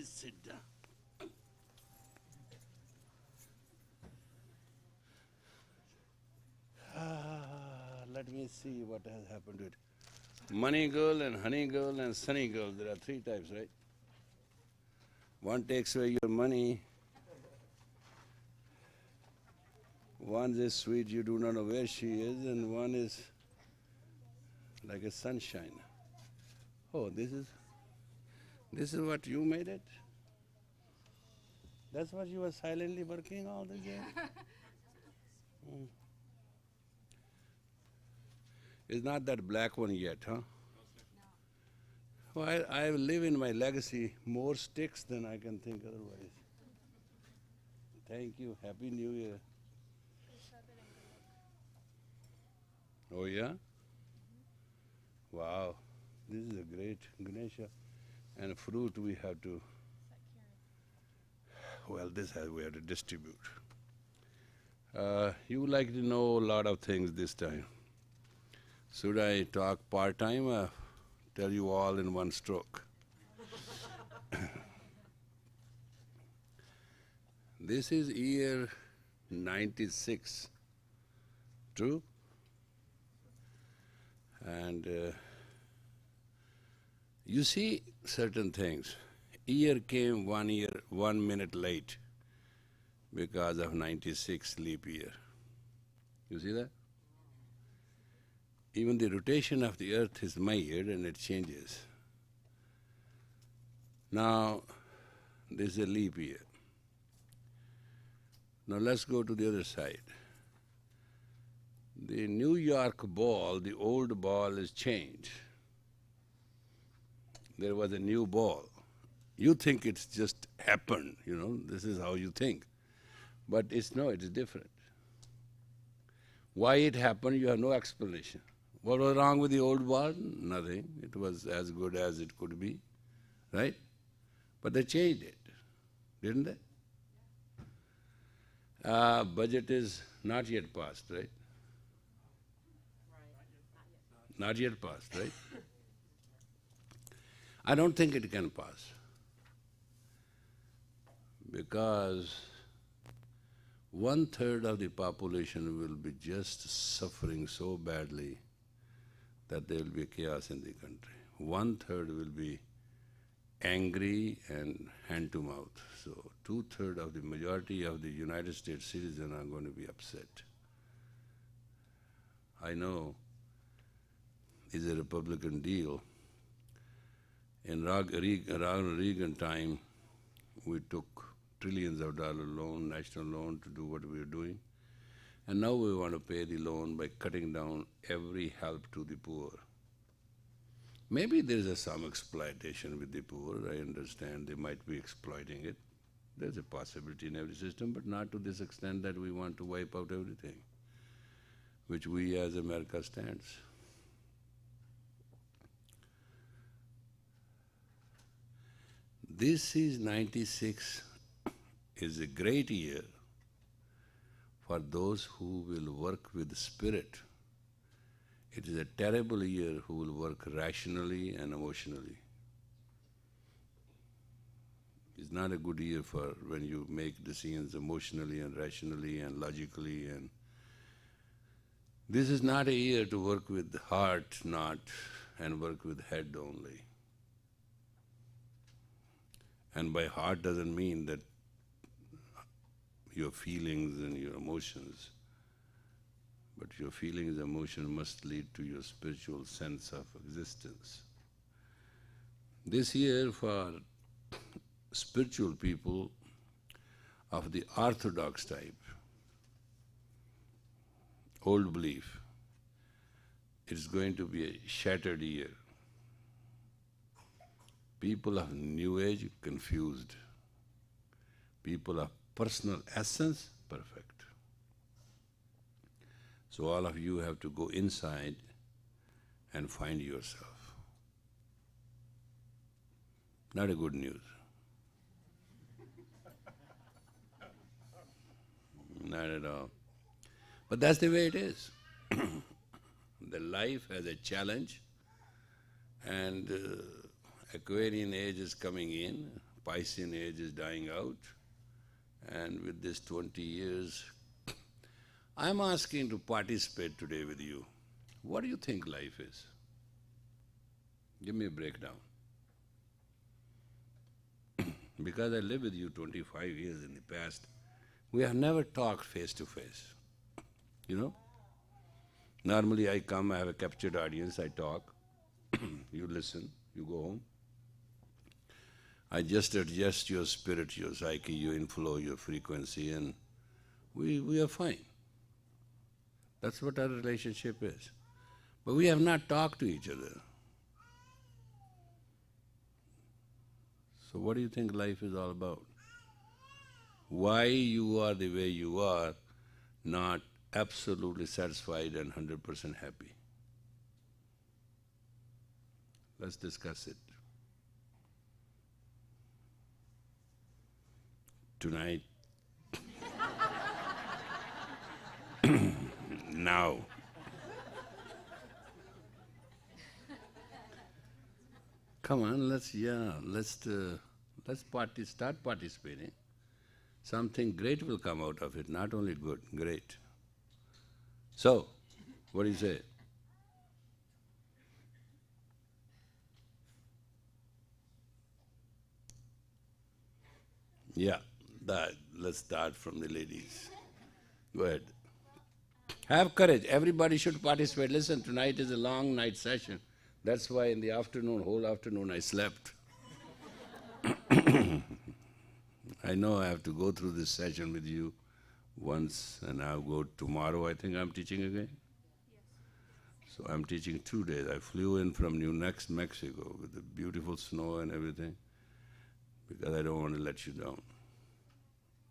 Please sit down. Let me see what has happened to it. Money girl and honey girl and sunny girl, there are three types, right? One takes away your money, one is sweet, you do not know where she is, and one is like a sunshine. Oh, this is what you made it? That's what you were silently working all the day? It's not that black one yet, huh? Well, I live in my legacy, more sticks than I can think otherwise. Thank you. Happy New Year. Oh yeah? Wow. This is a great Ganesha. And fruit we have to, well, we have to distribute. You would like to know a lot of things this time. Should I talk part-time or tell you all in one stroke? This is year 96, true? And you see certain things. Year came 1 minute late because of 96 leap year. You see that? Even the rotation of the earth is measured and it changes. Now, this is a leap year. Now let's go to the other side. The New York ball, the old ball is changed. There was a new ball. You think it's just happened, this is how you think. But it's different. Why it happened, you have no explanation. What was wrong with the old ball? Nothing. It was as good as it could be, right? But they changed it, didn't they? Budget is not yet passed, right? Not yet passed, right? I don't think it can pass. Because 1/3 of the population will be just suffering so badly that there will be chaos in the country. 1/3 will be angry and hand to mouth. So 2/3 of the majority of the United States citizens are going to be upset. I know it's a Republican deal. In Ronald Reagan time, we took trillions of dollar loan, national loan, to do what we are doing. And now we want to pay the loan by cutting down every help to the poor. Maybe there is some exploitation with the poor, I understand they might be exploiting it. There's a possibility in every system, but not to this extent that we want to wipe out everything, which we as America stands. This is 96, is a great year for those who will work with spirit. It is a terrible year who will work rationally and emotionally. It's not a good year for when you make decisions emotionally and rationally and logically. And this is not a year to work with heart, not, and work with head only. And by heart doesn't mean that your feelings and your emotions, but your feelings and emotions must lead to your spiritual sense of existence. This year for spiritual people of the orthodox type, old belief, it's going to be a shattered year. People of New Age, confused. People of personal essence, perfect. So all of you have to go inside and find yourself. Not a good news. Not at all. But that's the way it is. The life has a challenge, and Aquarian age is coming in, Piscean age is dying out, and with this 20 years, I'm asking to participate today with you. What do you think life is? Give me a breakdown. Because I lived with you 25 years in the past, we have never talked face to face. You know? Normally I come, I have a captured audience, I talk, you listen, you go home. I just adjust your spirit, your psyche, your inflow, your frequency, and we are fine. That's what our relationship is. But we have not talked to each other. So what do you think life is all about? Why you are the way you are, not absolutely satisfied and 100% happy? Let's discuss it. Tonight. Now. Come on, let's start participating. Something great will come out of it, not only good, great. So, what do you say? Yeah, let's start from the ladies. Go ahead. Have courage. Everybody should participate. Listen, tonight is a long night session. That's why in the afternoon, whole afternoon, I slept. I know I have to go through this session with you once, and I'll go tomorrow. I think I'm teaching again. Yes. So I'm teaching 2 days. I flew in from Mexico with the beautiful snow and everything, because I don't want to let you down.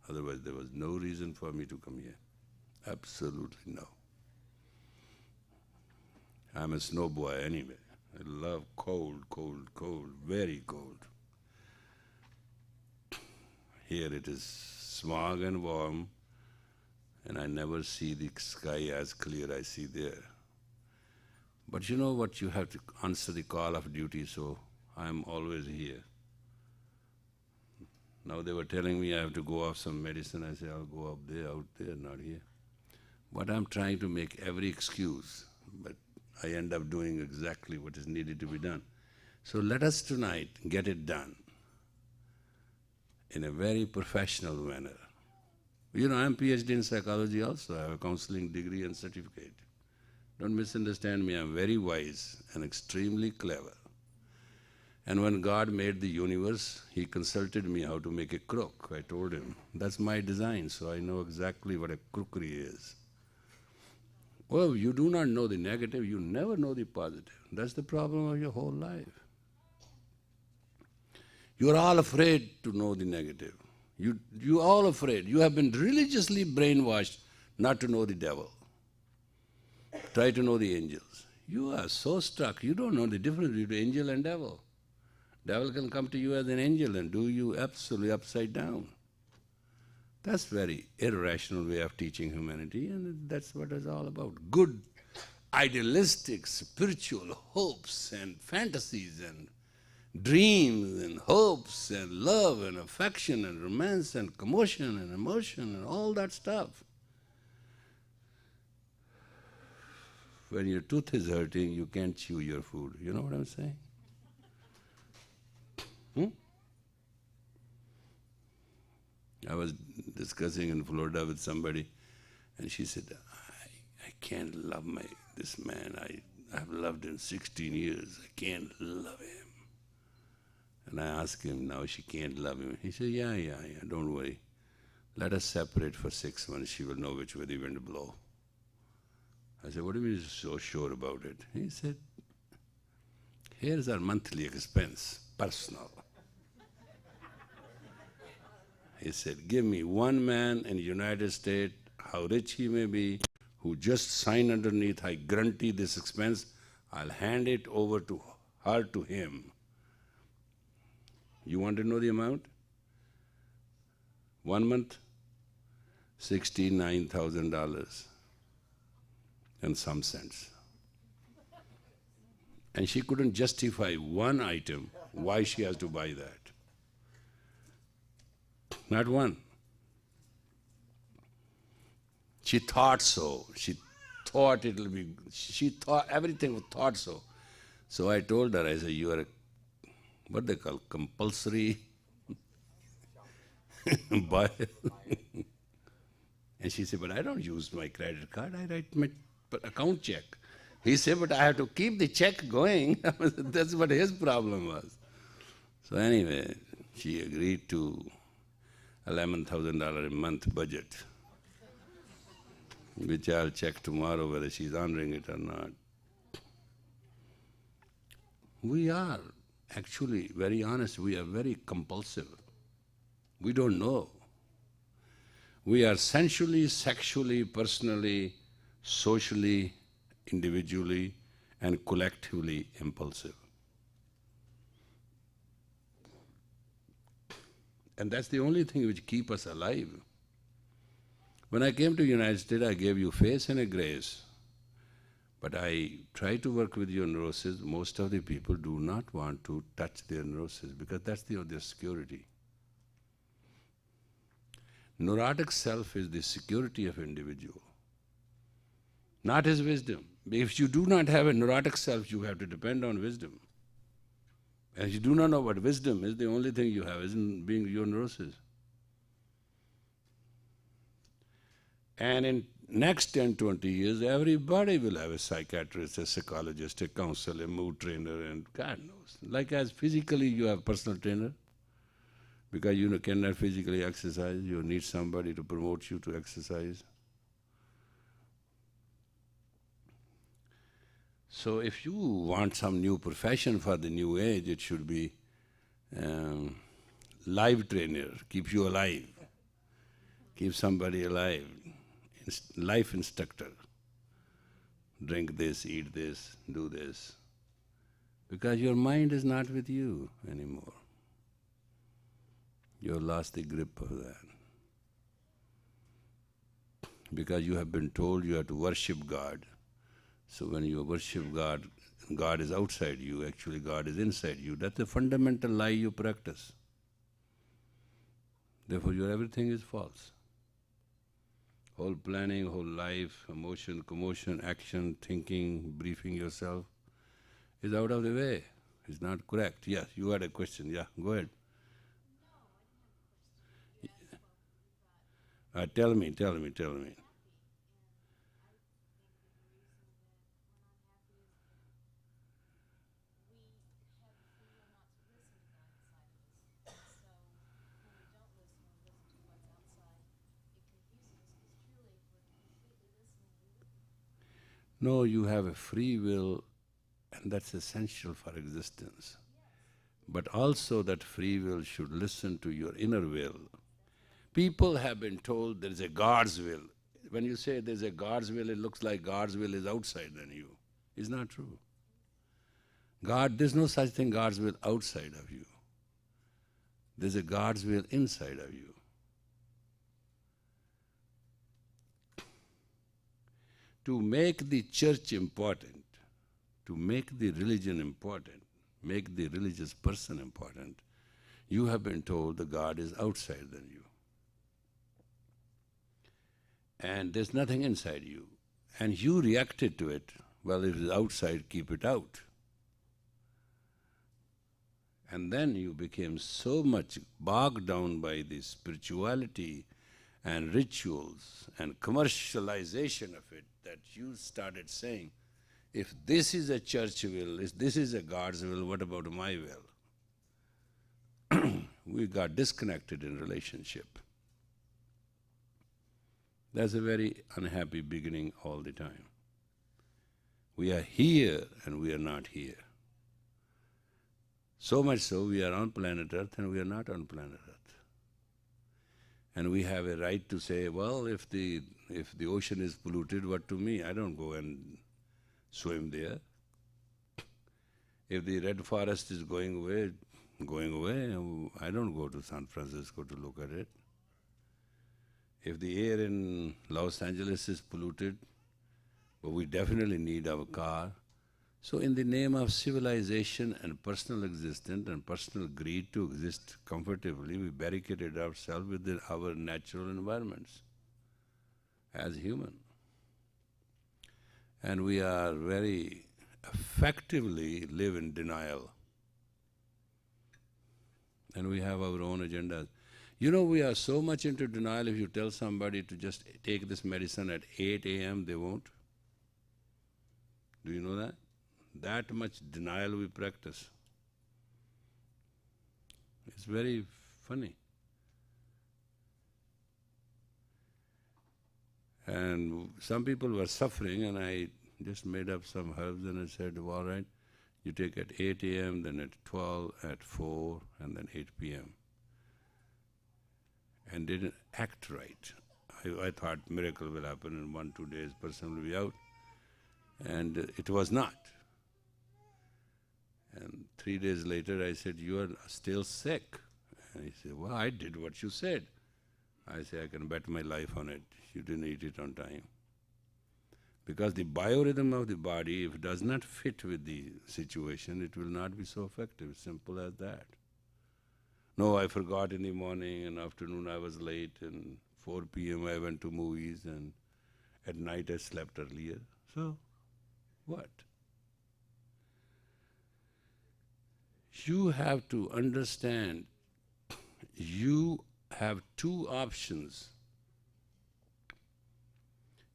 Otherwise, there was no reason for me to come here. Absolutely no. I'm a snow boy anyway. I love cold, very cold. Here it is smog and warm, and I never see the sky as clear I see there. But you know what, you have to answer the call of duty, so I'm always here. Now they were telling me I have to go off some medicine. I say, I'll go out there, not here. But I'm trying to make every excuse, but I end up doing exactly what is needed to be done. So let us tonight get it done in a very professional manner. You know, I'm PhD in psychology also. I have a counseling degree and certificate. Don't misunderstand me, I'm very wise and extremely clever. And when God made the universe, He consulted me how to make a crook. I told Him, that's my design, so I know exactly what a crookery is. Well, you do not know the negative, you never know the positive. That's the problem of your whole life. You are all afraid to know the negative. You are all afraid. You have been religiously brainwashed not to know the devil. Try to know the angels. You are so stuck, you don't know the difference between angel and devil. Devil can come to you as an angel and do you absolutely upside down. That's very irrational way of teaching humanity, and that's what it's all about. Good, idealistic, spiritual hopes and fantasies and dreams and hopes and love and affection and romance and commotion and emotion and all that stuff. When your tooth is hurting, you can't chew your food. You know what I'm saying? I was discussing in Florida with somebody, and she said, I can't love this man. I've loved him 16 years. I can't love him. And I asked him, now she can't love him. He said, yeah, don't worry. Let us separate for 6 months. She will know which way the wind blow. I said, what do you mean you're so sure about it? He said, here's our monthly expense, personal. He said, give me one man in the United States, how rich he may be, who just sign underneath, I guarantee this expense, I'll hand it over to her, to him. You want to know the amount? 1 month, $69,000 and some cents. And she couldn't justify one item why she has to buy that. Not one. She thought so. She thought it'll be, she thought, everything was thought so. So I told her, I said, you are a, what they call, compulsory buyer. And she said, but I don't use my credit card, I write my account check. He said, but I have to keep the check going. That's what his problem was. So anyway, she agreed to $11,000 a month budget, which I'll check tomorrow whether she's honoring it or not. We are actually, very honest, we are very compulsive. We don't know. We are sensually, sexually, personally, socially, individually, and collectively impulsive. And that's the only thing which keeps us alive. When I came to the United States, I gave you face and a grace. But I try to work with your neurosis. Most of the people do not want to touch their neurosis because that's their security. Neurotic self is the security of individual, not his wisdom. If you do not have a neurotic self, you have to depend on wisdom. And if you do not know what wisdom is, the only thing you have is being your neurosis. And in next 10, 20 years, everybody will have a psychiatrist, a psychologist, a counselor, a mood trainer, and God knows. Like as physically you have personal trainer, because you cannot physically exercise, you need somebody to promote you to exercise. So if you want some new profession for the new age, it should be life trainer, keep you alive, keep somebody alive, life instructor. Drink this, eat this, do this. Because your mind is not with you anymore. You have lost the grip of that. Because you have been told you have to worship God. So when you worship God, God is outside you, actually God is inside you. That's a fundamental lie you practice. Therefore your everything is false. Whole planning, whole life, emotion, commotion, action, thinking, briefing yourself is out of the way. It's not correct. Yes, you had a question. Yeah, go ahead. Tell me. No, you have a free will, and that's essential for existence. But also that free will should listen to your inner will. People have been told there is a God's will. When you say there's a God's will, it looks like God's will is outside than you. It's not true. There's no such thing God's will outside of you. There's a God's will inside of you. To make the church important, to make the religion important, make the religious person important, you have been told the God is outside than you. And there's nothing inside you. And you reacted to it, well, if it's outside, keep it out. And then you became so much bogged down by the spirituality and rituals and commercialization of it that you started saying, if this is a church will, if this is a God's will, what about my will? We got disconnected in relationship. That's a very unhappy beginning all the time. We are here and we are not here. So much so, we are on planet Earth and we are not on planet Earth. And we have a right to say, well, if the ocean is polluted, what to me? I don't go and swim there. If the red forest is going away, I don't go to San Francisco to look at it. If the air in Los Angeles is polluted, well, we definitely need our car. So in the name of civilization and personal existence and personal greed to exist comfortably, we barricaded ourselves within our natural environments as human. And we are very effectively live in denial. And we have our own agendas. You know, we are so much into denial, if you tell somebody to just take this medicine at 8 a.m., they won't. Do you know that? That much denial we practice. It's very funny. And some people were suffering, and I just made up some herbs and I said, all right, you take at 8 a.m., then at 12, at 4, and then 8 p.m. And didn't act right. I thought miracle will happen in 1-2 days, person will be out. And it was not. And 3 days later I said, you are still sick. And he said, well, I did what you said. I said, I can bet my life on it. You didn't eat it on time. Because the biorhythm of the body, if it does not fit with the situation, it will not be so effective. Simple as that. No, I forgot in the morning, and afternoon I was late, and 4 p.m. I went to movies, and at night I slept earlier. So, what? You have to understand, you have two options.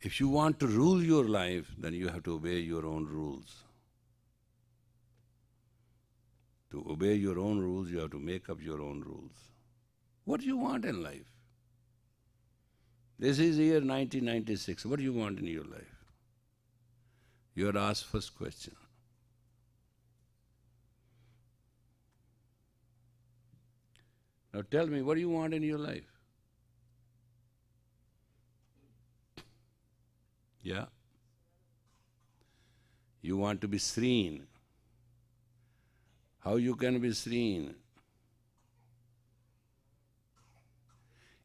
If you want to rule your life, then you have to obey your own rules. To obey your own rules, you have to make up your own rules. What do you want in life? This is year 1996. What do you want in your life? You are asked first question. Now tell me, what do you want in your life? Yeah? You want to be serene. How you can be serene?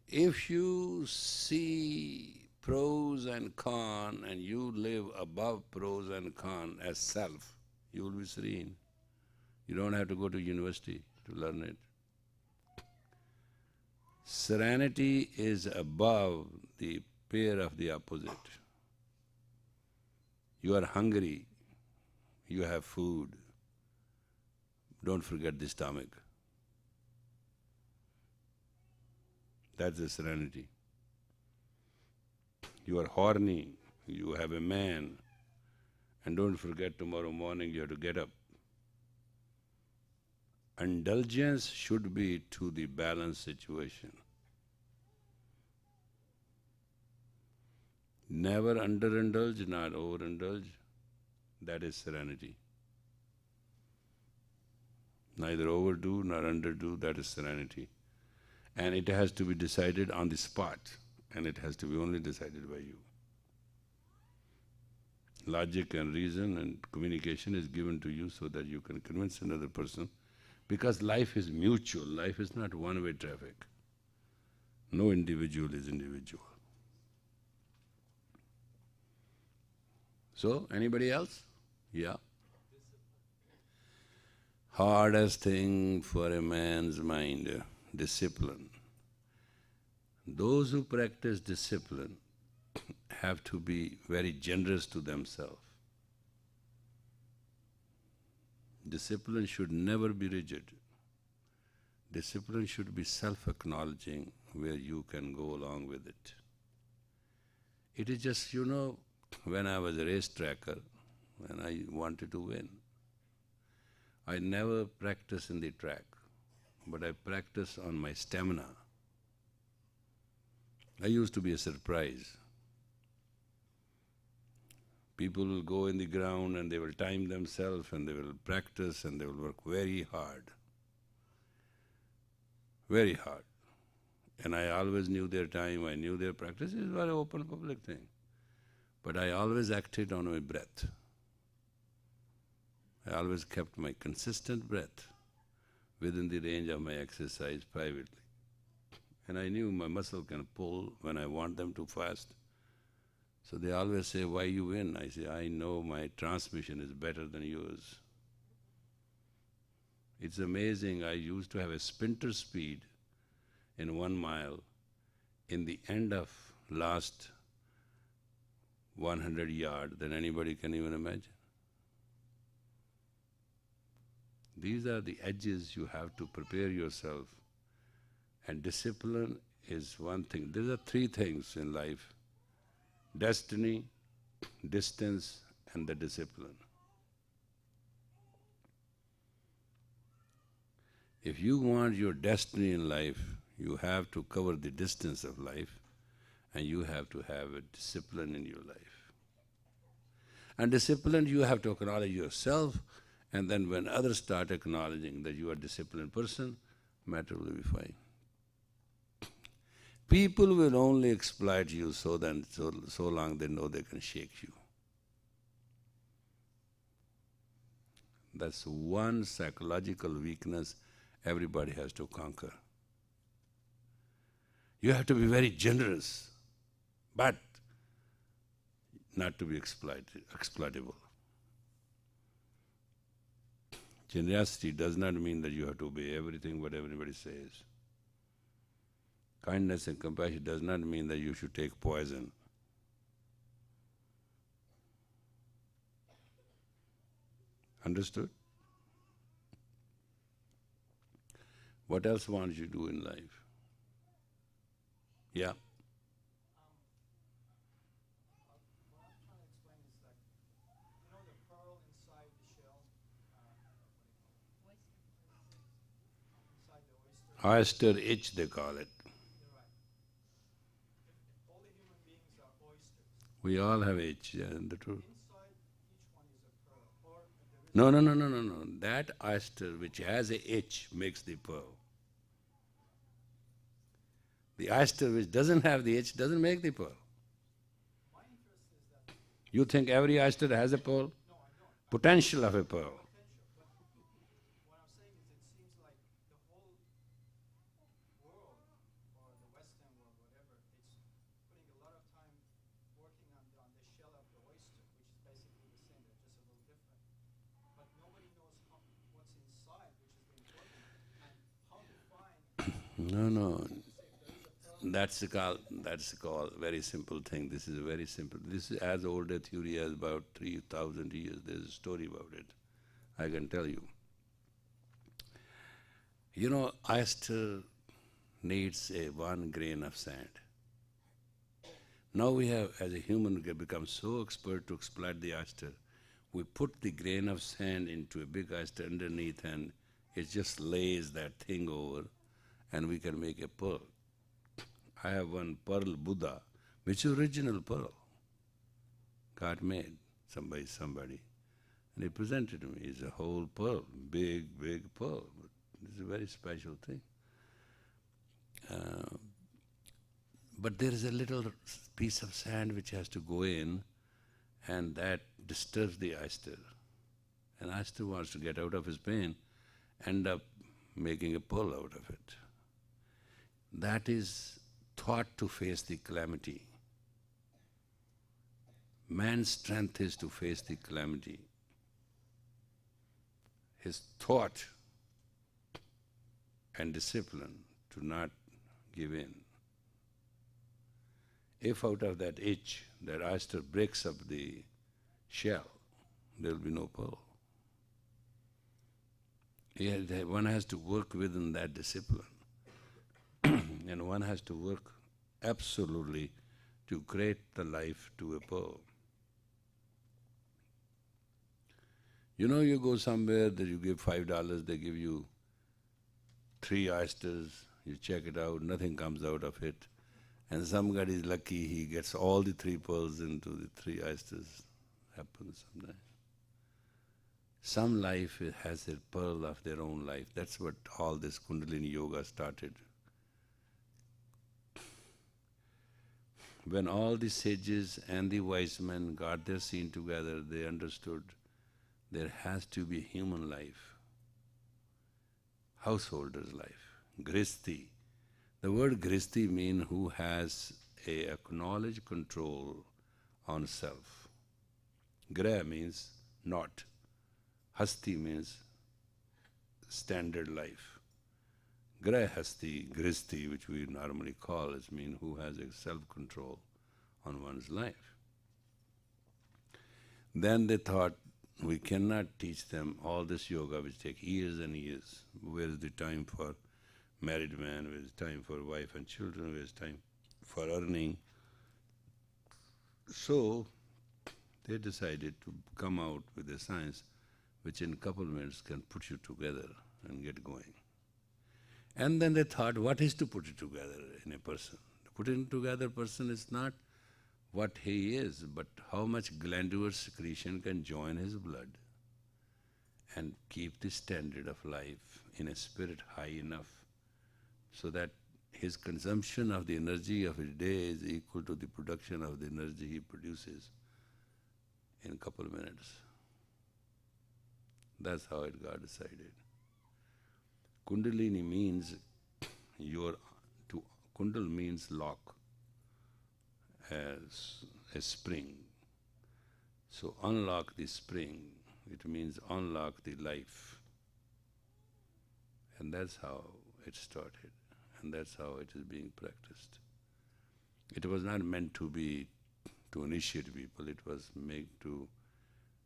If you see pros and cons and you live above pros and cons as self, you will be serene. You don't have to go to university to learn it. Serenity is above the pair of the opposite. You are hungry, you have food. Don't forget the stomach. That's the serenity. You are horny, you have a man, and don't forget tomorrow morning you have to get up. Indulgence should be to the balanced situation. Never underindulge, not overindulge. That is serenity. Neither overdo nor underdo, that is serenity. And it has to be decided on the spot, and it has to be only decided by you. Logic and reason and communication is given to you so that you can convince another person, because life is mutual, life is not one-way traffic. No individual is individual. So, anybody else? Yeah. Hardest thing for a man's mind, discipline. Those who practice discipline have to be very generous to themselves. Discipline should never be rigid. Discipline should be self-acknowledging, where you can go along with it. It is just, you know, when I was a race tracker, when I wanted to win, I never practiced in the track, but I practiced on my stamina. I used to be a surprise. People will go in the ground and they will time themselves and they will practice and they will work very hard. Very hard. And I always knew their time, I knew their practice. It was a very open public thing. But I always acted on my breath. I always kept my consistent breath within the range of my exercise privately. And I knew my muscle can pull when I want them to fast. So they always say, why you win? I say, I know my transmission is better than yours. It's amazing, I used to have a sprinter speed in 1 mile. In the end of last 100 yards than anybody can even imagine. These are the edges you have to prepare yourself. And discipline is one thing. There are 3 things in life: destiny, distance, and the discipline. If you want your destiny in life, you have to cover the distance of life, and you have to have a discipline in your life. And discipline, you have to acknowledge yourself, and then when others start acknowledging that you are a disciplined person, matter will be fine. People will only exploit you so long they know they can shake you. That's one psychological weakness everybody has to conquer. You have to be very generous, but not to be exploitable. Generosity does not mean that you have to obey everything what everybody says. Kindness and compassion does not mean that you should take poison. Understood? What else want you to do in life? Yeah. What I'm trying to explain is like, the pearl inside the shell, inside the oyster. Oyster itch, they call it. You're right. All the human beings are oysters. We all have itch, yeah, the truth. Inside each one is a pearl. Or there is No. That oyster which has a itch makes the pearl. The oyster which doesn't have the itch doesn't make the pearl. my interest is that You think every oyster has a pearl? no, I don't. Potential of a pearl. Potential, but what I'm saying is it seems like the whole world, or the Western world, whatever, it's putting a lot of time working on the shell of the oyster, which is basically the same, they're just a little different. But nobody knows what's inside, which is the important, and how to find. No. That's called very simple thing. This is a very simple. This is as old a theory as about 3,000 years. There's a story about it. I can tell you. Oyster needs 1 grain of sand. Now we have, as a human, become so expert to exploit the oyster. We put the grain of sand into a big oyster underneath, and it just lays that thing over, and we can make a pearl. I have one pearl Buddha, which is original pearl. God made by somebody. And he presented to me. It's a whole pearl, big pearl. It's a very special thing. But there is a little piece of sand which has to go in, and that disturbs the oyster. And oyster wants to get out of his pain, end up making a pearl out of it. That is thought to face the calamity. Man's strength is to face the calamity. His thought and discipline to not give in. If out of that itch, that oyster breaks up the shell, there will be no pearl. One has to work within that discipline. And one has to work absolutely to create the life to a pearl. You go somewhere that you give $5, they give you 3 oysters, you check it out, nothing comes out of it. And some guy is lucky, he gets all the 3 pearls into the 3 oysters. Happens sometimes. Some life has a pearl of their own life. That's what all this Kundalini Yoga started. When all the sages and the wise men got their scene together, they understood there has to be human life, householder's life, grihasti. The word grihasti means who has a acknowledged control on self. Graha means not. Hasti means standard life. Grahasti, Gristi, which we normally call, is mean who has a self-control on one's life. Then they thought, we cannot teach them all this yoga which take years and years. Where is the time for married man? Where is time for wife and children? Where is time for earning? So they decided to come out with a science which in a couple of minutes can put you together and get going. And then they thought, what is to put it together in a person? To put it together person is not what he is, but how much glandular secretion can join his blood and keep the standard of life in a spirit high enough so that his consumption of the energy of his day is equal to the production of the energy he produces in a couple of minutes. That's how it got decided. Kundalini means Kundal means lock, as a spring. So unlock the spring, it means unlock the life. And that's how it started, and that's how it is being practiced. It was not meant to be to initiate people, it was made to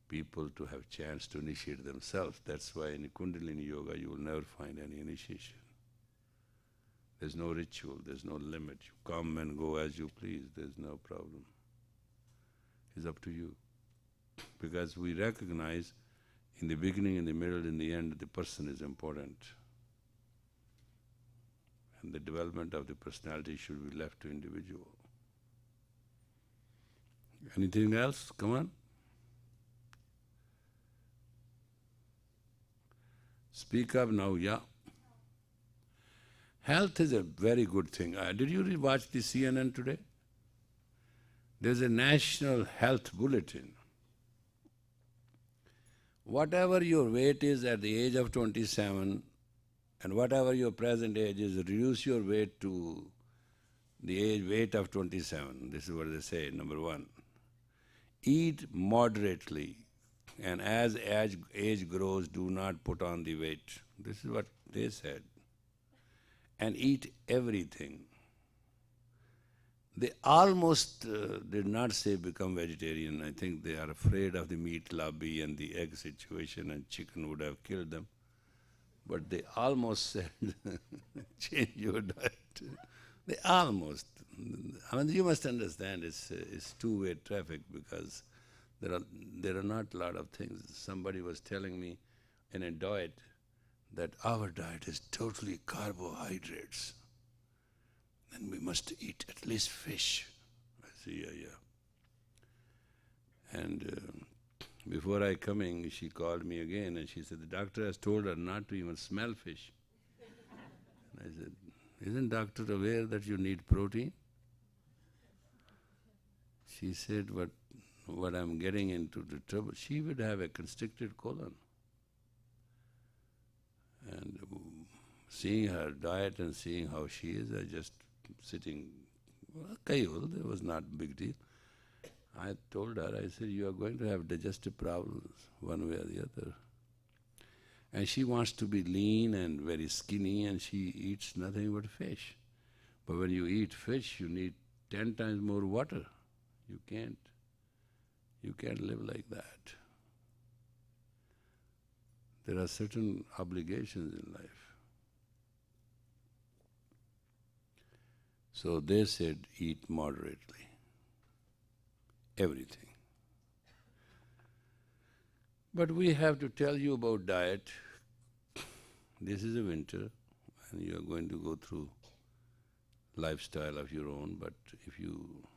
people to have chance to initiate themselves. That's why in Kundalini Yoga you will never find any initiation. There's no ritual, there's no limit. You come and go as you please, there's no problem. It's up to you. Because we recognize in the beginning, in the middle, in the end, the person is important. And the development of the personality should be left to individual. Anything else? Come on. Speak up now, yeah. Health is a very good thing. Did you watch the CNN today? There's a national health bulletin. Whatever your weight is at the age of 27 and whatever your present age is, reduce your weight to the weight of 27. This is what they say, number one. Eat moderately, and as age grows, do not put on the weight. This is what they said. And eat everything. They almost did not say become vegetarian. I think they are afraid of the meat lobby and the egg situation, and chicken would have killed them. But they almost said, change your diet. They almost. I mean, you must understand it's two-way traffic because there are not a lot of things. Somebody was telling me in a diet that our diet is totally carbohydrates. And we must eat at least fish. I said, yeah. And before I coming, she called me again and she said, the doctor has told her not to even smell fish. And I said, isn't doctor aware that you need protein? She said, what I'm getting into the trouble, she would have a constricted colon. And seeing her diet and seeing how she is, I just sitting, Kayul, there was not a big deal. I told her, I said, you are going to have digestive problems one way or the other. And she wants to be lean and very skinny and she eats nothing but fish. But when you eat fish, you need 10 times more water. You can't live like that. There are certain obligations in life. So they said, eat moderately. Everything. But we have to tell you about diet. This is a winter and you are going to go through lifestyle of your own, but if you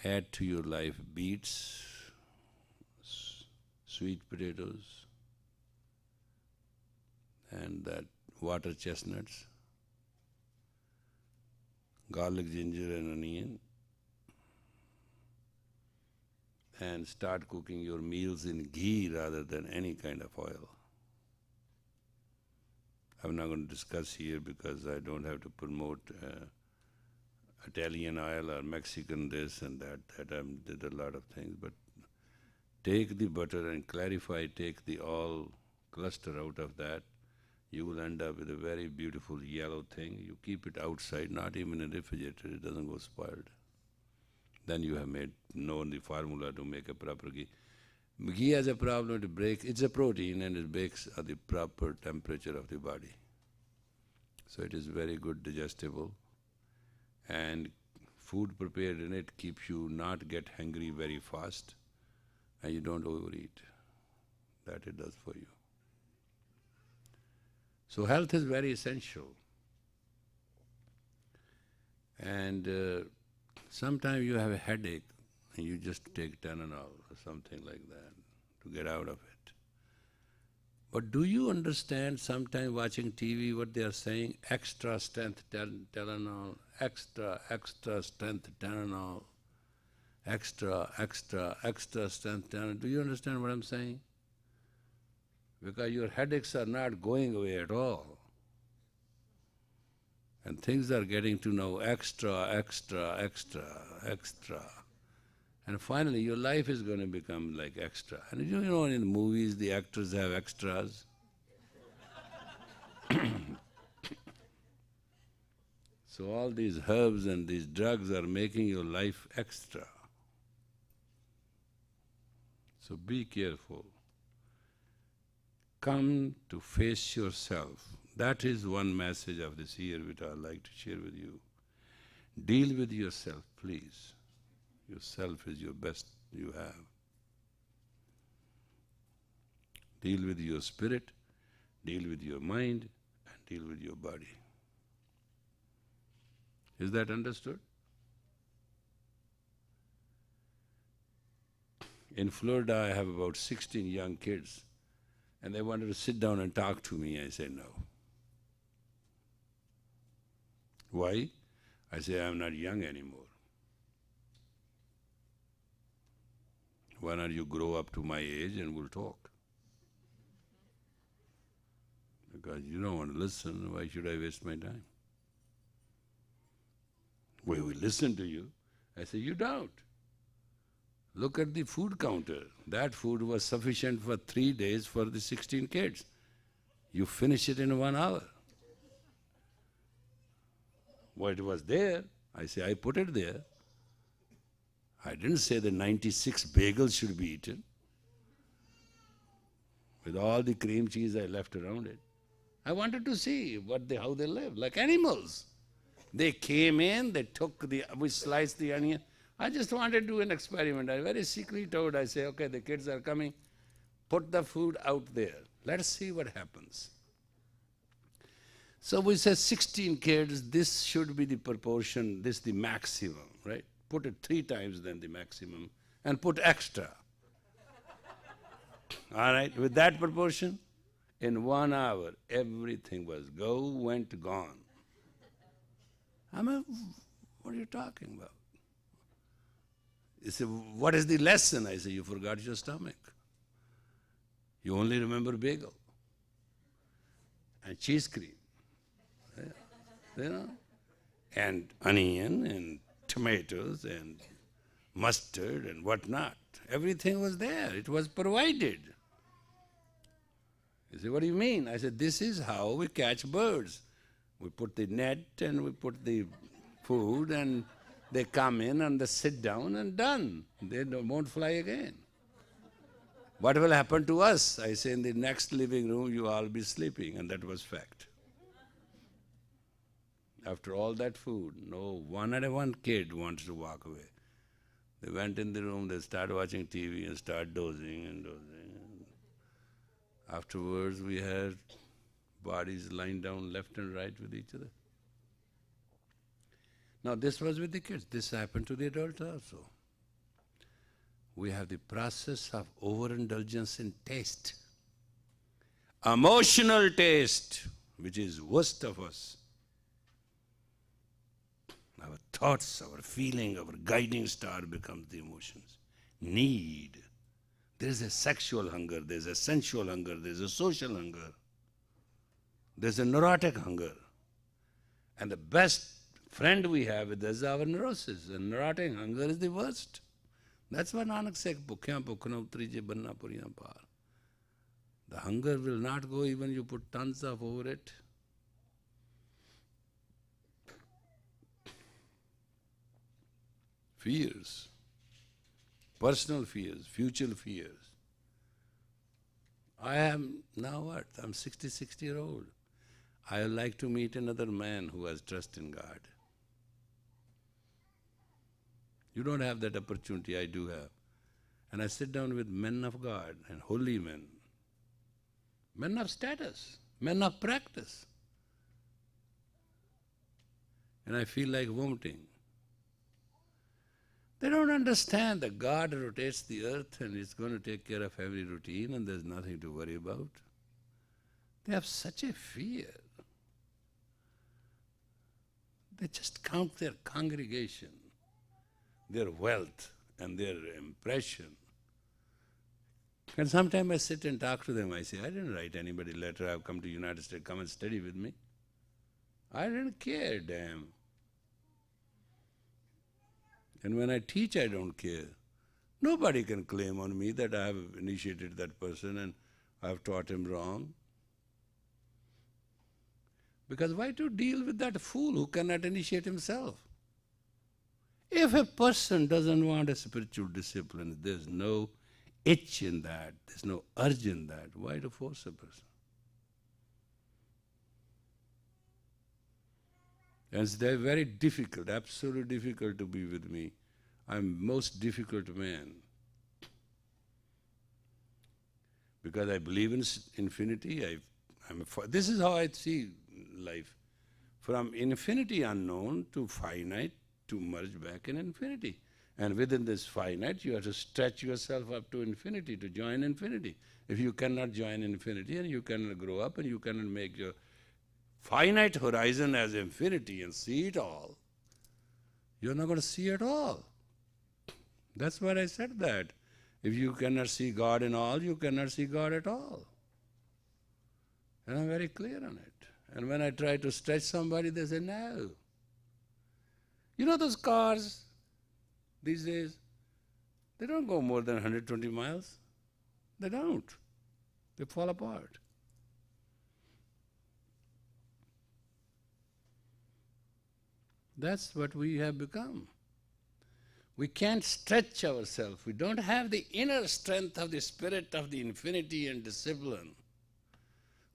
add to your life beets, sweet potatoes, and that water chestnuts, garlic, ginger and onion, and start cooking your meals in ghee rather than any kind of oil. I'm not going to discuss here because I don't have to promote Italian oil or Mexican this and that. That I did a lot of things. But take the butter and clarify, take the all cluster out of that. You will end up with a very beautiful yellow thing. You keep it outside, not even in a refrigerator, it doesn't go spoiled. Then you have known the formula to make a proper ghee. Ghee has a problem to break. It's a protein and it bakes at the proper temperature of the body. So it is very good digestible. And food prepared in it keeps you not get hungry very fast and you don't overeat. That it does for you. So health is very essential. And sometimes you have a headache and you just take Tylenol or something like that to get out of it. But do you understand sometimes watching TV what they are saying? Extra strength Tylenol, extra strength Tylenol, extra strength Tylenol. Do you understand what I'm saying? Because your headaches are not going away at all. And things are getting to know extra. And finally your life is going to become like extra. And you know in the movies the actors have extras. So all these herbs and these drugs are making your life extra. So be careful. Come to face yourself. That is one message of this year which I'd like to share with you. Deal with yourself, please. Yourself is your best you have. Deal with your spirit, deal with your mind, and deal with your body. Is that understood? In Florida, I have about 16 young kids. And they wanted to sit down and talk to me. I said, no. Why? I say, I'm not young anymore. Why not you grow up to my age and we'll talk? Because you don't want to listen, why should I waste my time? We will listen to you. I say, you don't. Look at the food counter. That food was sufficient for 3 days for the 16 kids. You finish it in 1 hour. What was there, I say, I put it there. I didn't say the 96 bagels should be eaten. With all the cream cheese I left around it. I wanted to see how they live, like animals. They came in, we sliced the onion. I just wanted to do an experiment. I very secretly told, I say, okay, the kids are coming, put the food out there. Let's see what happens. So we said 16 kids, this should be the proportion, this the maximum, right? Put it 3 times than the maximum and put extra. All right, with that proportion, in 1 hour, everything was gone. I mean, what are you talking about? He said, what is the lesson? I said, you forgot your stomach. You only remember bagel and cheese cream, you know, and onion and tomatoes and mustard and whatnot. Everything was there. It was provided. He said, what do you mean? I said, this is how we catch birds. We put the net and we put the food and they come in and they sit down and done. They won't fly again. What will happen to us? I say, in the next living room, you all be sleeping, and that was fact. After all that food, no one kid wants to walk away. They went in the room, they started watching TV and started dozing and dozing. Afterwards, we had bodies lying down left and right with each other. Now, this was with the kids. This happened to the adults also. We have the process of overindulgence in taste. Emotional taste, which is worst of us. Our thoughts, our feeling, our guiding star becomes the emotions. Need. There is a sexual hunger, there is a sensual hunger, there is a social hunger. There is a neurotic hunger. And the best friend we have with us is our neurosis, and neurotic hunger is the worst. That's why Nanak said, Bhukhya bhukhna utrije banna puriya par. The hunger will not go even you put tons of over it. Fears, personal fears, future fears. I am now what? I'm 66-year-old. I would like to meet another man who has trust in God. You don't have that opportunity, I do have. And I sit down with men of God and holy men, men of status, men of practice. And I feel like vomiting. They don't understand that God rotates the earth and is going to take care of every routine and there's nothing to worry about. They have such a fear. They just count their congregation, their wealth and their impression. And sometimes I sit and talk to them. I say, I didn't write anybody a letter. I've come to the United States. Come and study with me. I didn't care, damn. And when I teach, I don't care. Nobody can claim on me that I have initiated that person and I have taught him wrong. Because why to deal with that fool who cannot initiate himself? If a person doesn't want a spiritual discipline, there's no itch in that, there's no urge in that, why to force a person? And it's very difficult, absolutely difficult to be with me. I'm most difficult man. Because I believe in infinity, this is how I see life. From infinity unknown to finite to merge back in infinity. And within this finite, you have to stretch yourself up to infinity, to join infinity. If you cannot join infinity and you cannot grow up and you cannot make your finite horizon as infinity and see it all, you're not going to see it all. That's why I said that. If you cannot see God in all, you cannot see God at all. And I'm very clear on it. And when I try to stretch somebody, they say, no. You know those cars these days, they don't go more than 120 miles. They don't. They fall apart. That's what we have become. We can't stretch ourselves. We don't have the inner strength of the spirit of the infinity and discipline.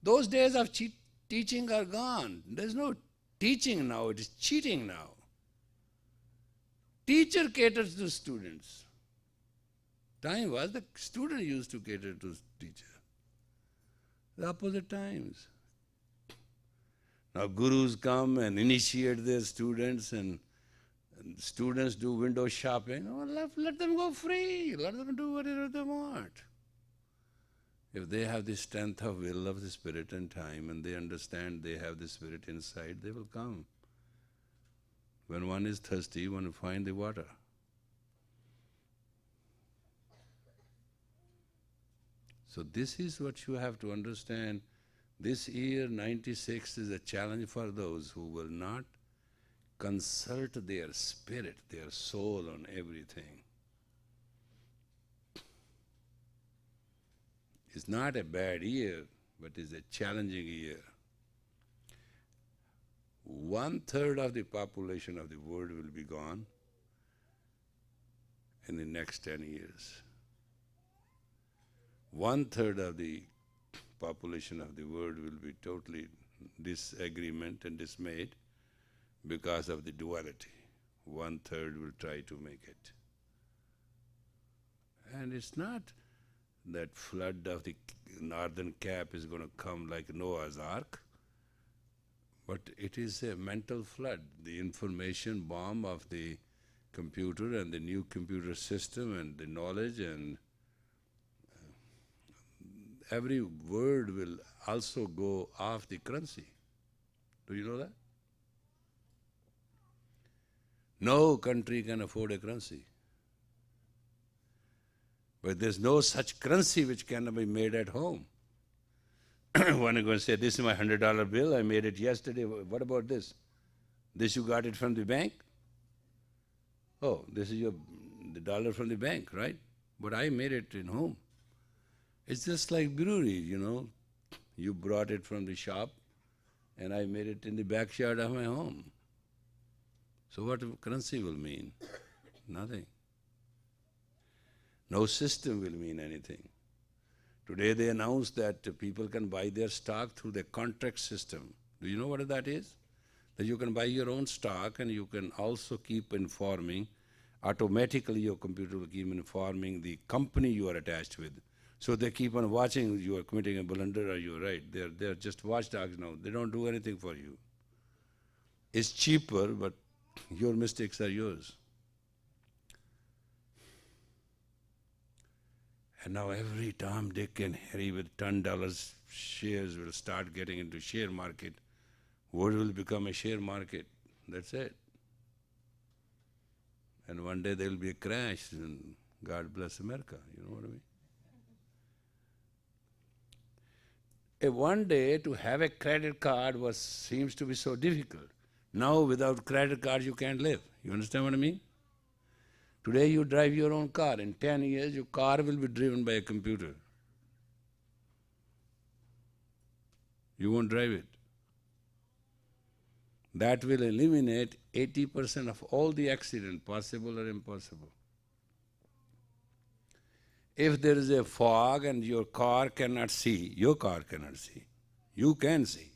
Those days of teaching are gone. There's no teaching now, it is cheating now. Teacher caters to students. Time was the student used to cater to teacher. The opposite times. Now gurus come and initiate their students and students do window shopping. Oh, let them go free. Let them do whatever they want. If they have the strength of will of the spirit and time and they understand they have the spirit inside, they will come. When one is thirsty, one will find the water. So this is what you have to understand. This year, 96, is a challenge for those who will not consult their spirit, their soul on everything. It's not a bad year, but it's a challenging year. 1/3 of the population of the world will be gone in the next 10 years. 1/3 of the population of the world will be totally disagreement and dismayed because of the duality. 1/3 will try to make it. And it's not that flood of the northern cap is going to come like Noah's Ark, but it is a mental flood. The information bomb of the computer and the new computer system and the knowledge and every word will also go off the currency. Do you know that? No country can afford a currency. But there's no such currency which cannot be made at home. One is going to say, this is my $100 bill, I made it yesterday, what about this? This you got it from the bank? Oh, this is the dollar from the bank, right? But I made it in home. It's just like brewery, You brought it from the shop and I made it in the backyard of my home. So what currency will mean? Nothing. No system will mean anything. Today they announced that people can buy their stock through the contract system. Do you know what that is? That you can buy your own stock and you can also keep informing, automatically your computer will keep informing the company you are attached with. So they keep on watching you are committing a blunder or you're right. They're just watchdogs now. They don't do anything for you. It's cheaper, but your mistakes are yours. And now every Tom, Dick and Harry with $10 shares will start getting into share market. World will become a share market. That's it. And one day there will be a crash and God bless America. You know what I mean? One day to have a credit card seems to be so difficult. Now without credit card you can't live. You understand what I mean? Today you drive your own car. In 10 years your car will be driven by a computer. You won't drive it. That will eliminate 80% of all the accidents, possible or impossible. If there is a fog and your car cannot see, you can see,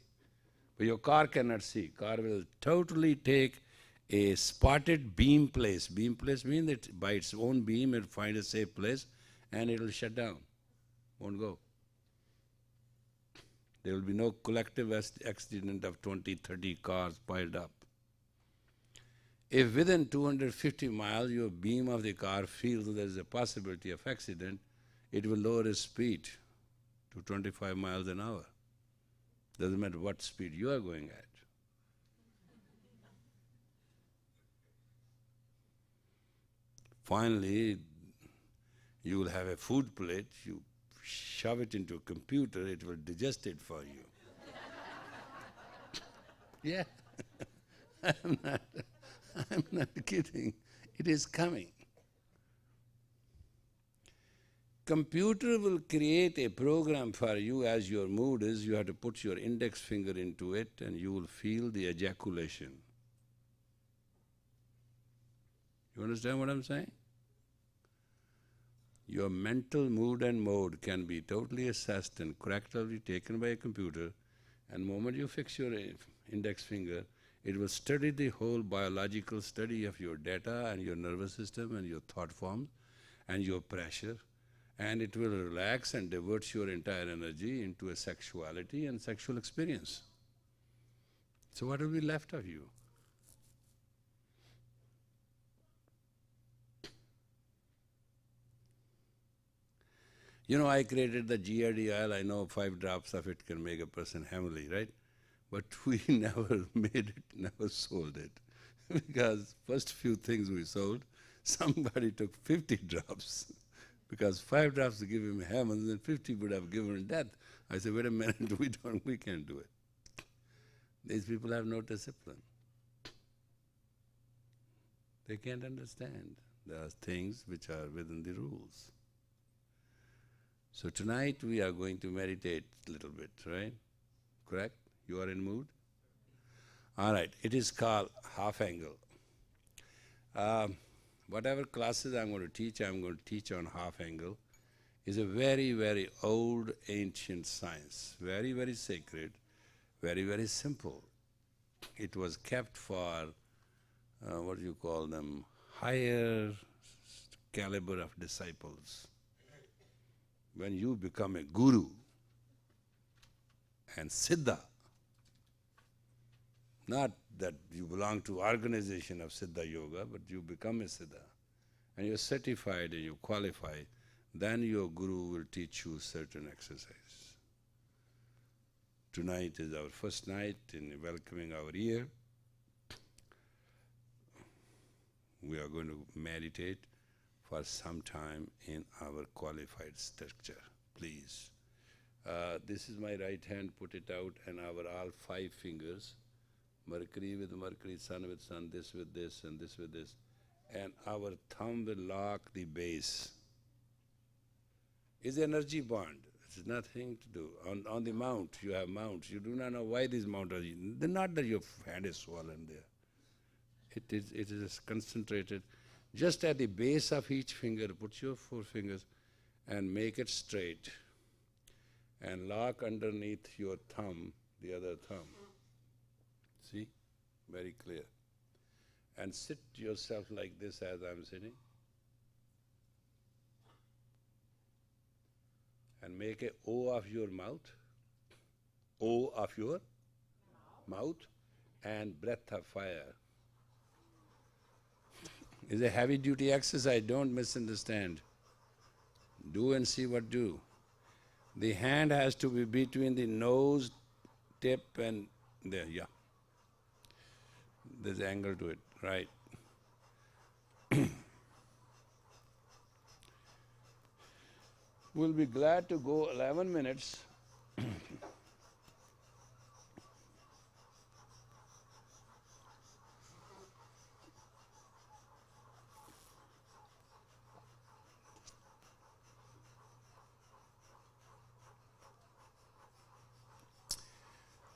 but your car cannot see. Car will totally take a spotted beam place. Beam place means that by its own beam it will find a safe place and it will shut down, won't go. There will be no collective accident of 20, 30 cars piled up. If within 250 miles your beam of the car feels there is a possibility of accident, it will lower its speed to 25 miles an hour. Doesn't matter what speed you are going at. Finally, you will have a food plate, you shove it into a computer, it will digest it for you. Yeah, I'm not kidding. It is coming. Computer will create a program for you as your mood is. You have to put your index finger into it and you will feel the ejaculation. You understand what I'm saying? Your mental mood and mode can be totally assessed and correctly taken by a computer, and the moment you fix your index finger, it will study the whole biological study of your data and your nervous system and your thought forms and your pressure, and it will relax and divert your entire energy into a sexuality and sexual experience. So what will be left of you? I created the GRD oil. I know 5 drops of it can make a person heavenly, right? But we never made it, never sold it. Because first few things we sold, somebody took 50 drops. Because 5 drops to give him heaven, then 50 would have given him death. I said, wait a minute, we can't do it. These people have no discipline. They can't understand. There are things which are within the rules. So tonight we are going to meditate a little bit, right? Correct? You are in mood? All right, it is called half angle. Whatever classes I'm going to teach on half angle. Is a very, very old, ancient science. Very, very sacred, very, very simple. It was kept for, what do you call them, higher caliber of disciples. When you become a guru and siddha, not that you belong to organization of Siddha Yoga, but you become a siddha, and you're certified and you qualify, then your guru will teach you certain exercise. Tonight is our first night in welcoming our year. We are going to meditate for some time in our qualified structure, please. This is my right hand, put it out, and our all 5 fingers Mercury with Mercury, Sun with Sun, this with this, and this with this. And our thumb will lock the base. It's energy bond. It's nothing to do. On the mount, you have mounts. You do not know why these mounts are. Not that your hand is swollen there. It is concentrated. Just at the base of each finger, put your 4 fingers and make it straight. And lock underneath your thumb, the other thumb. See? Very clear. And sit yourself like this as I'm sitting. And make a O of your mouth. O of your mouth. And breath of fire. It's a heavy duty exercise, don't misunderstand. Do and see what do. The hand has to be between the nose, tip and there, yeah. There's angle to it, right. We'll be glad to go 11 minutes.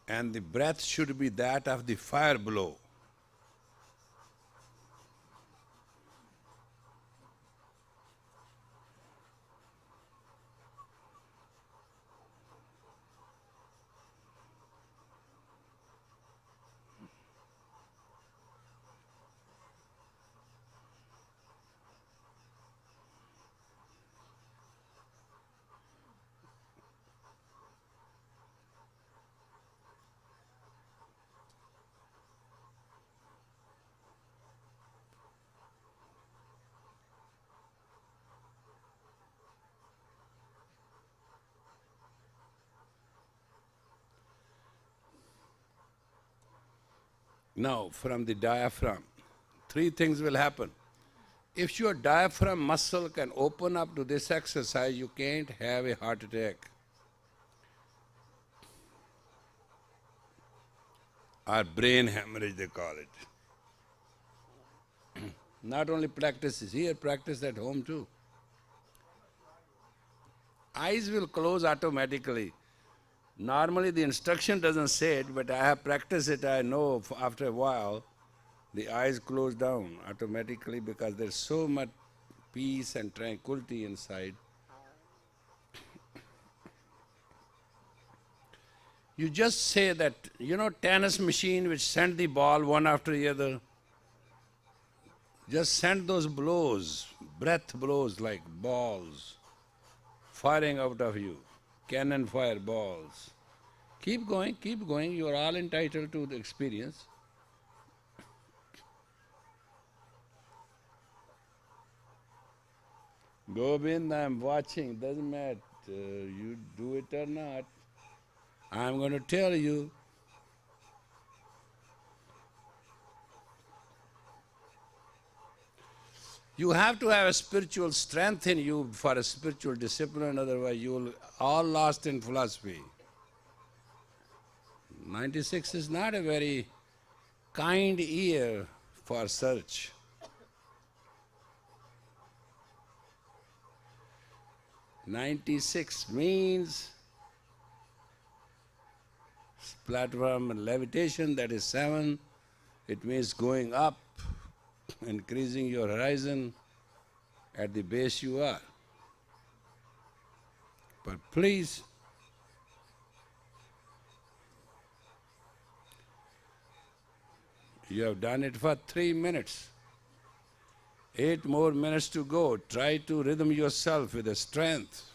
And the breath should be that of the fire blow. Now, from the diaphragm, 3 things will happen. If your diaphragm muscle can open up to this exercise, you can't have a heart attack. Or brain hemorrhage, they call it. Not only practice here, practice at home too. Eyes will close automatically. Normally the instruction doesn't say it, but I have practiced it, I know after a while, the eyes close down automatically because there's so much peace and tranquility inside. You just say that, tennis machine which send the ball one after the other, just send those blows, breath blows like balls, firing out of you. Cannon fire balls. Keep going, you are all entitled to the experience. Govind, I'm watching, doesn't matter, you do it or not. I'm going to tell you. You have to have a spiritual strength in you for a spiritual discipline, otherwise you will all lost in philosophy. 96 is not a very kind year for search. "96 means platform and levitation, that is 7. It means going up, increasing your horizon at the base you are. But please, you have done it for 3 minutes. 8 more minutes to go. Try to rhythm yourself with a strength.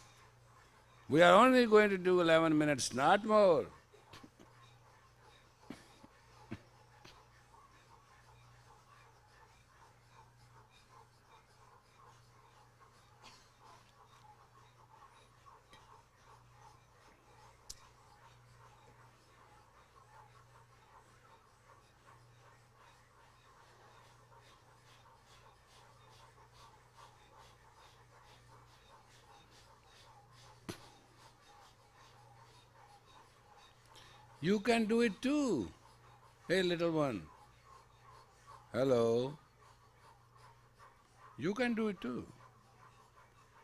We are only going to do 11 minutes, not more. You can do it too. Hey, little one. Hello. You can do it too.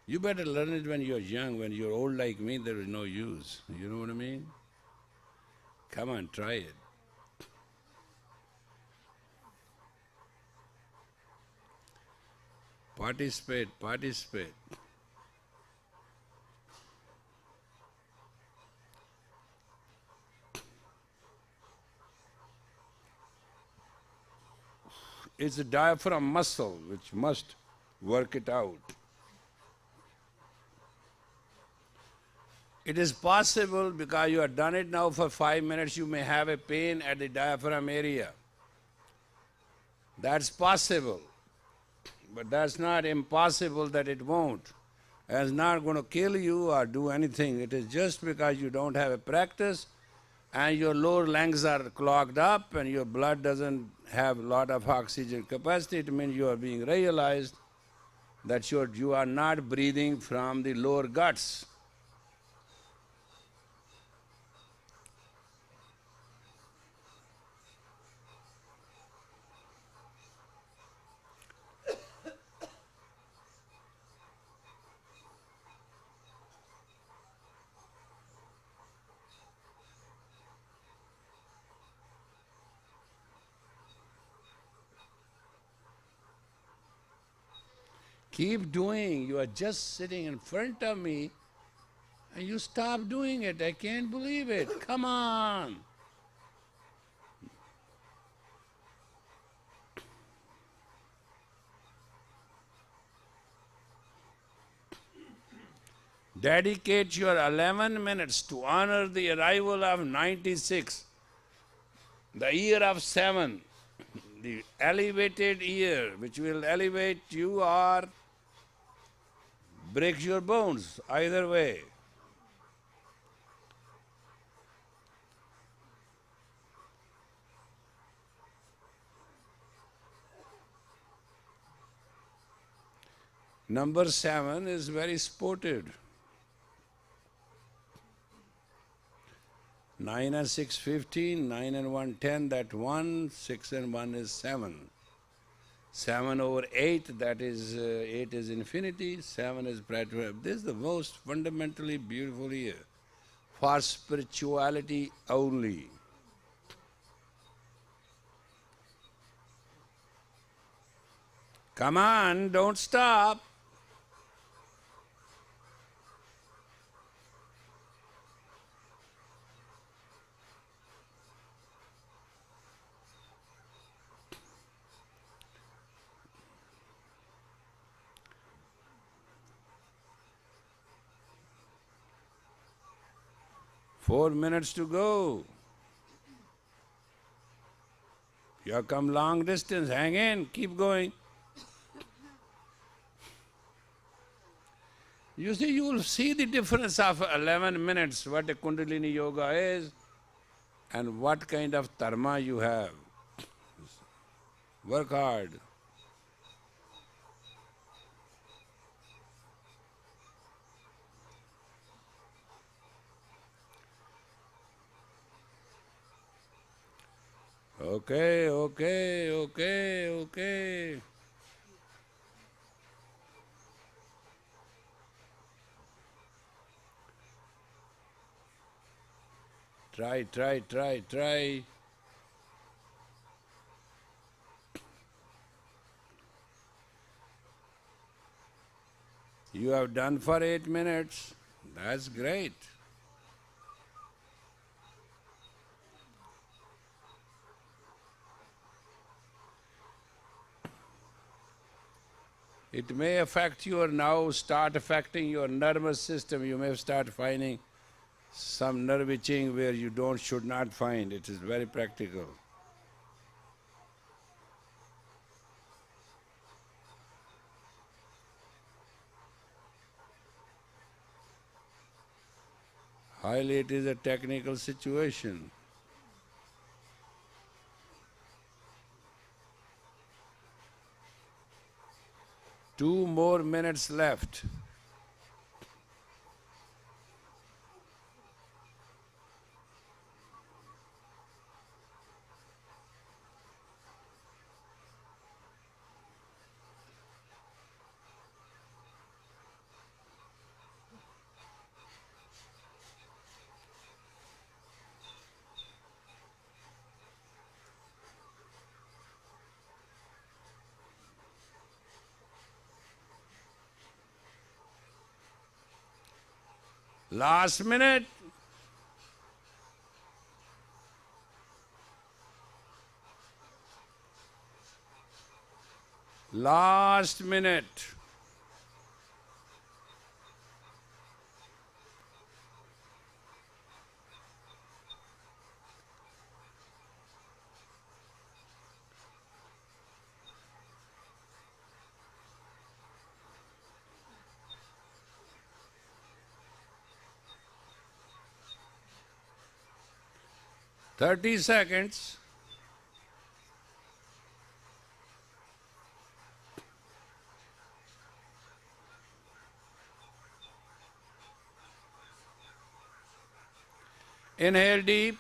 You better learn it when you're young. When you're old like me, there is no use. You know what I mean? Come on, try it. Participate, participate. It's a diaphragm muscle which must work it out. It is possible because you have done it now for 5 minutes, you may have a pain at the diaphragm area. That's possible. But that's not impossible that it won't. It's not going to kill you or do anything. It is just because you don't have a practice and your lower lungs are clogged up and your blood doesn't have a lot of oxygen capacity. It means you are being realized that you are not breathing from the lower guts. Keep doing. You are just sitting in front of me and you stop doing it. I can't believe it. Come on. Dedicate your 11 minutes to honor the arrival of 96, the year of 7, the elevated year which will elevate you or break your bones, either way. Number 7 is very spotted. 9 and 6, 15, 9 and 1, 10, that 1, 6 and 1 is 7. 7 over 8, that is 8 is infinity, 7 is practical. This is the most fundamentally beautiful year for spirituality only. Come on, don't stop. Four minutes to go. You have come long distance, hang in, keep going. You see, you will see the difference of 11 minutes, what a Kundalini Yoga is and what kind of dharma you have. Work hard. Okay, okay, okay, okay. Try, try, try, try. You have done for 8 minutes. That's great. It may affect you or now start affecting your nervous system. You may start finding some nerve itching where you should not find. It is very practical. Highly it is a technical situation. Two more minutes left. Last minute. Last minute. Thirty seconds. Inhale deep,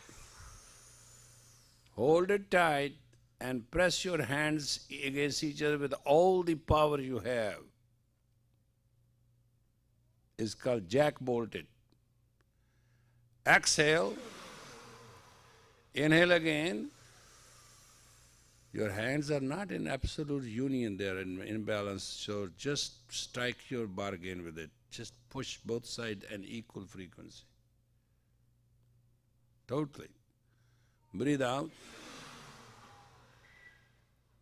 hold it tight, and press your hands against each other with all the power you have. It's called jack bolted. Exhale, inhale again. Your hands are not in absolute union, they are in imbalance, so just strike your bargain with it. Just push both sides an equal frequency. Totally. Breathe out.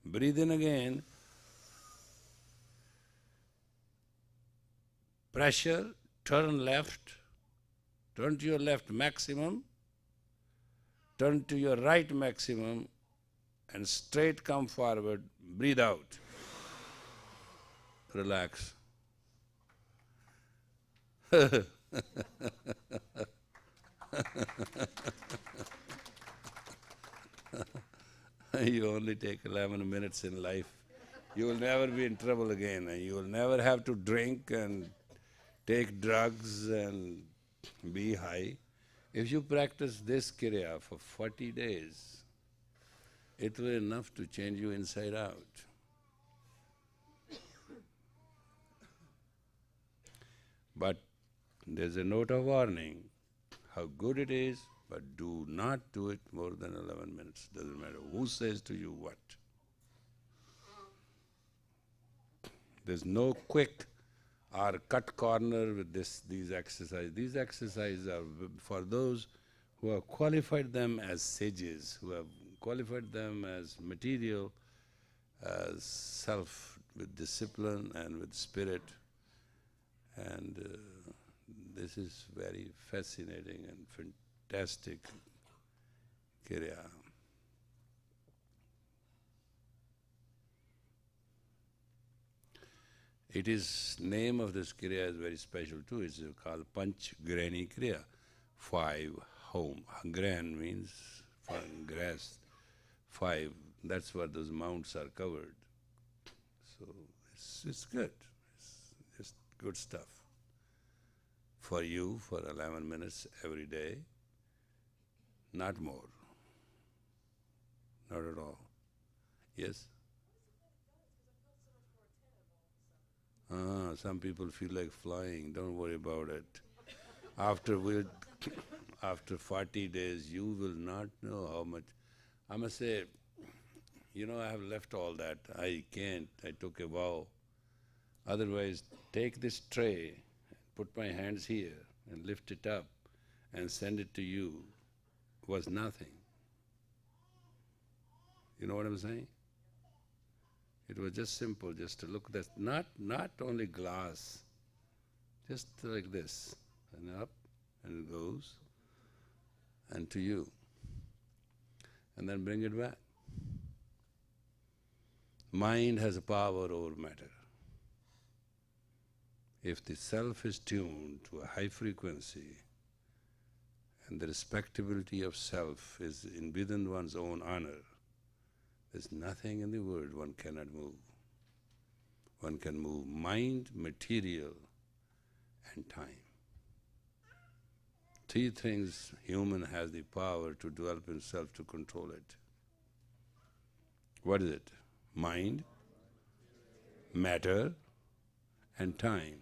Breathe in again. Pressure, turn left. Turn to your left maximum. Turn to your right maximum. And straight come forward. Breathe out. Relax. You only take 11 minutes in life. You will never be in trouble again. And you will never have to drink and take drugs and be high. If you practice this Kriya for 40 days, it will be enough to change you inside out. But there's a note of warning, how good it is, but do not do it more than 11 minutes. Doesn't matter who says to you what. There's no quick or cut corner with these exercises. These exercises are for those who have qualified them as sages, who have qualified them as material, as self, with discipline and with spirit. And this is very fascinating and fantastic Kriya. It is, name of this Kriya is very special too. It's called Pandj Gраани Kriya. 5 home. Gran means grass. 5. That's what those mounts are covered. So it's good. It's just good stuff. For you, for 11 minutes every day, not more. Not at all. Yes? Some people feel like flying. Don't worry about it. After 40 days, you will not know how much. I must say, I have left all that. I can't. I took a vow. Otherwise, take this tray, put my hands here, and lift it up, and send it to you. Was nothing. You know what I'm saying? It was just simple, just to look at that, not only glass, just like this, and up, and it goes, and to you. And then bring it back. Mind has a power over matter. If the self is tuned to a high frequency, and the respectability of self is within one's own honor, there's nothing in the world one cannot move. One can move mind, material, and time. 3 things human has the power to develop himself to control it. What is it? Mind, matter, and time.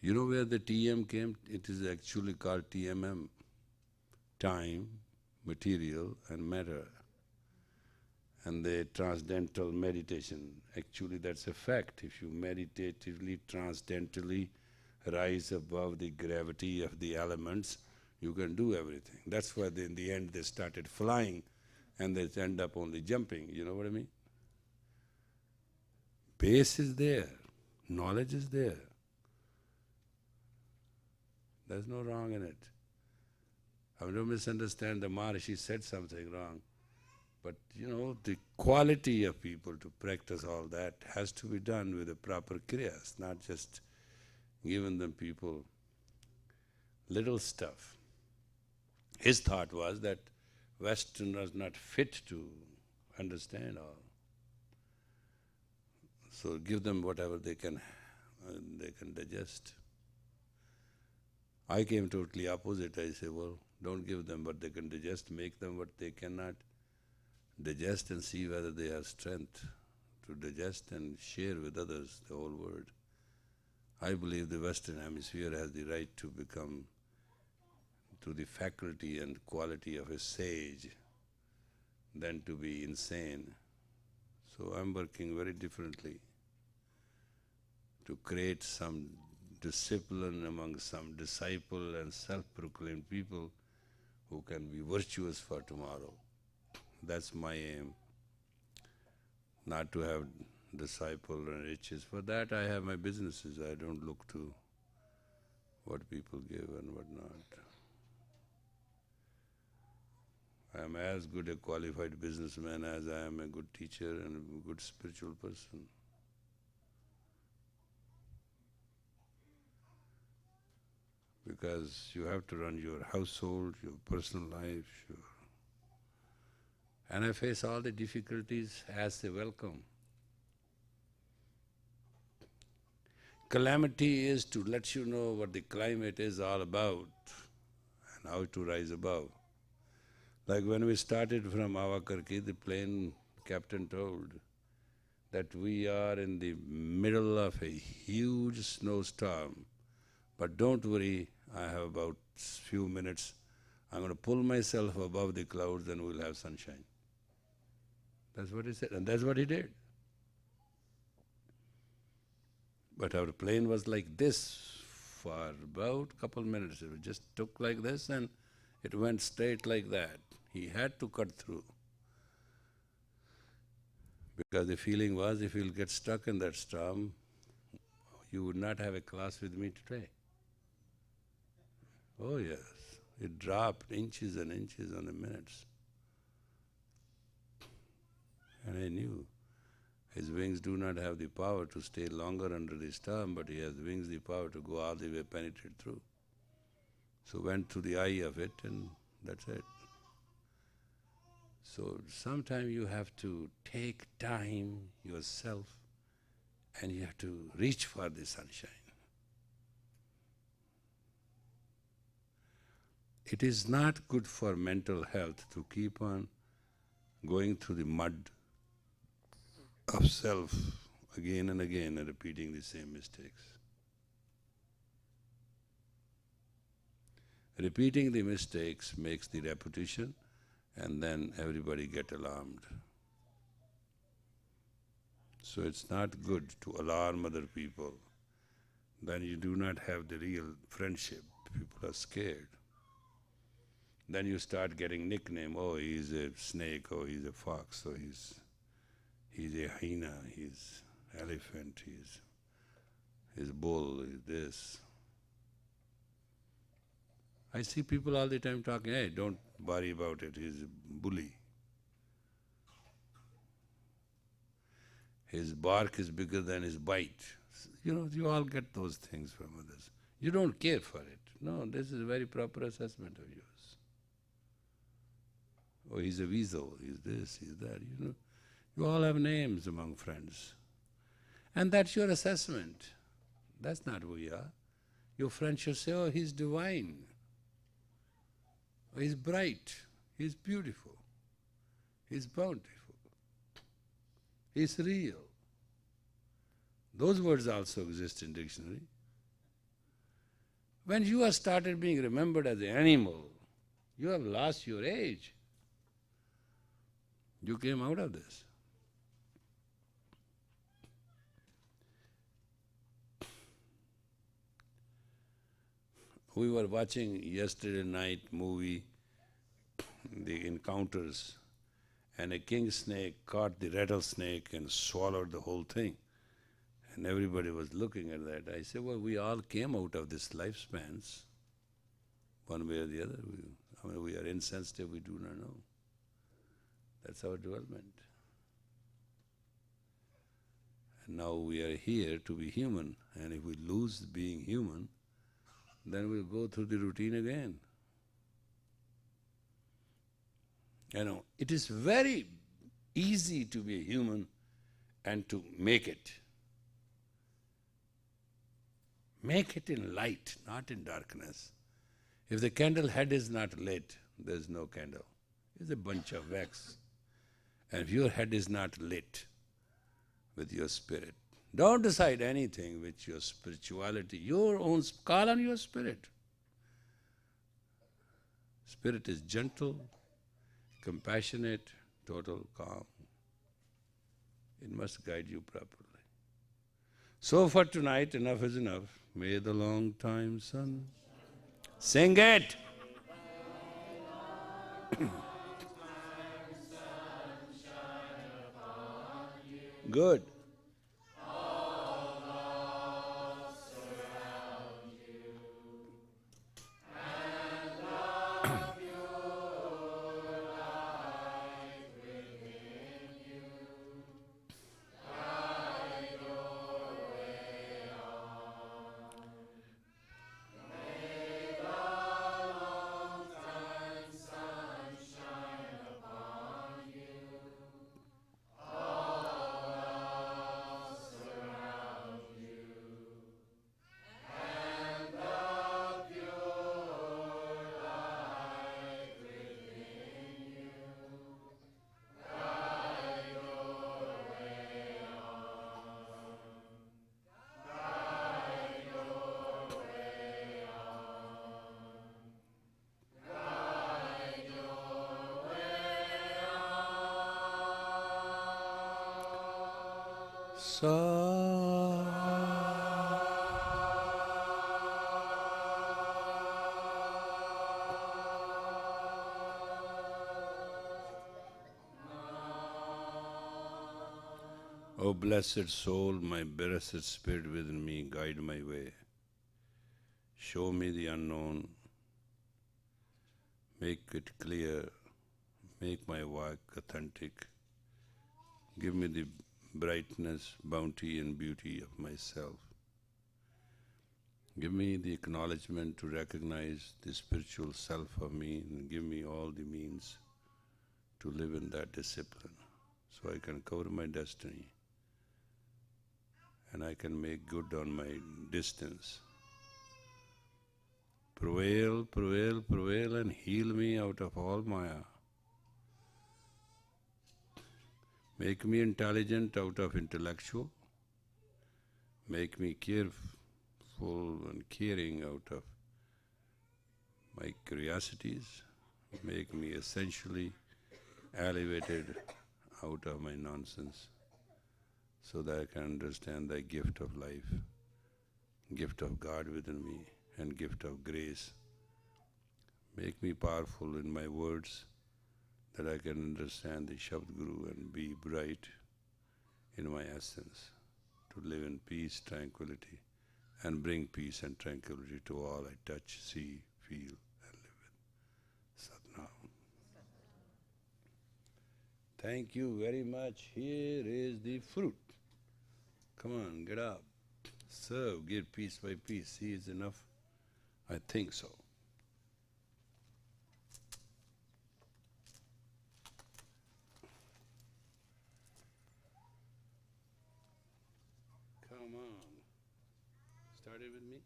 You know where the TM came? It is actually called TMM. Time, material, and matter. and the transcendental meditation. Actually that's a fact. If you meditatively, transcendentally rise above the gravity of the elements, you can do everything. That's why in the end they started flying and they end up only jumping, you know what I mean? Base is there, knowledge is there. There's no wrong in it. I don't misunderstand the Maharishi said something wrong. But the quality of people to practice all that has to be done with the proper kriyas, not just giving them people little stuff. His thought was that Western was not fit to understand all. So give them whatever they can digest. I came totally opposite. I say, well, don't give them what they can digest, make them what they cannot digest and see whether they have strength to digest and share with others the whole world. I believe the Western Hemisphere has the right to become to the faculty and quality of a sage than to be insane. So I'm working very differently to create some discipline among some disciple and self-proclaimed people who can be virtuous for tomorrow. That's my aim, not to have disciple and riches. For that I have my businesses. I don't look to what people give and what not. I am as good a qualified businessman as I am a good teacher and a good spiritual person. Because you have to run your household, your personal life, and I face all the difficulties as a welcome. Calamity is to let you know what the climate is all about and how to rise above. Like when we started from Avakarki, the plane captain told that we are in the middle of a huge snowstorm, but don't worry, I have about few minutes. I'm going to pull myself above the clouds and we'll have sunshine. That's what he said, and that's what he did. But our plane was like this for about a couple minutes. It just took like this and it went straight like that. He had to cut through. Because the feeling was, if you'll get stuck in that storm, you would not have a class with me today. Oh yes, it dropped inches and inches on the minutes. And I knew his wings do not have the power to stay longer under the storm, but he has wings, the power to go all the way, penetrate through. So went through the eye of it and that's it. So sometimes you have to take time yourself and you have to reach for the sunshine. It is not good for mental health to keep on going through the mud of self again and again and repeating the same mistakes. Repeating the mistakes makes the repetition and then everybody get alarmed. So it's not good to alarm other people. Then you do not have the real friendship. People are scared. Then you start getting nickname, oh he's a snake, oh he's a fox, oh he's a hyena, he's elephant, he's bull, he's this. I see people all the time talking, hey, don't worry about it, he's a bully. His bark is bigger than his bite. You all get those things from others. You don't care for it. No, this is a very proper assessment of yours. Oh, he's a weasel, he's this, he's that, You all have names among friends. And that's your assessment. That's not who you are. Your friend should say, oh, he's divine. Oh, he's bright, he's beautiful, he's bountiful, he's real. Those words also exist in dictionary. When you have started being remembered as an animal, you have lost your age. You came out of this. We were watching yesterday night movie, The Encounters, and a king snake caught the rattlesnake and swallowed the whole thing. And everybody was looking at that. I said, well, we all came out of this lifespans, one way or the other. We are insensitive, we do not know. That's our development. And now we are here to be human, and if we lose being human, then we'll go through the routine again. You know, it is very easy to be a human and to make it. Make it in light, not in darkness. If the candle head is not lit, there is no candle. It's a bunch of wax. And if your head is not lit with your spirit, don't decide anything with your spirituality. Your own, call on your spirit. Spirit is gentle, compassionate, total calm. It must guide you properly. So for tonight, enough is enough. May the long time sun. Sing it! Good. O blessed soul, my blessed spirit within me, guide my way. Show me the unknown. Make it clear. Make my work authentic. Give me the brightness, bounty and beauty of myself. Give me the acknowledgement to recognize the spiritual self of me, and give me all the means to live in that discipline so I can cover my destiny and I can make good on my distance. Prevail, prevail, prevail and heal me out of all Maya. Make me intelligent out of intellectual. Make me careful and caring out of my curiosities. Make me essentially elevated out of my nonsense, so that I can understand thy gift of life, gift of God within me, and gift of grace. Make me powerful in my words, that I can understand the Shabd Guru and be bright in my essence, to live in peace, tranquility, and bring peace and tranquility to all I touch, see, feel, and live with. Satnam. Thank you very much. Here is the fruit. Come on, get up. Serve, give piece by piece. See, is enough? I think so. Come on. Started with me?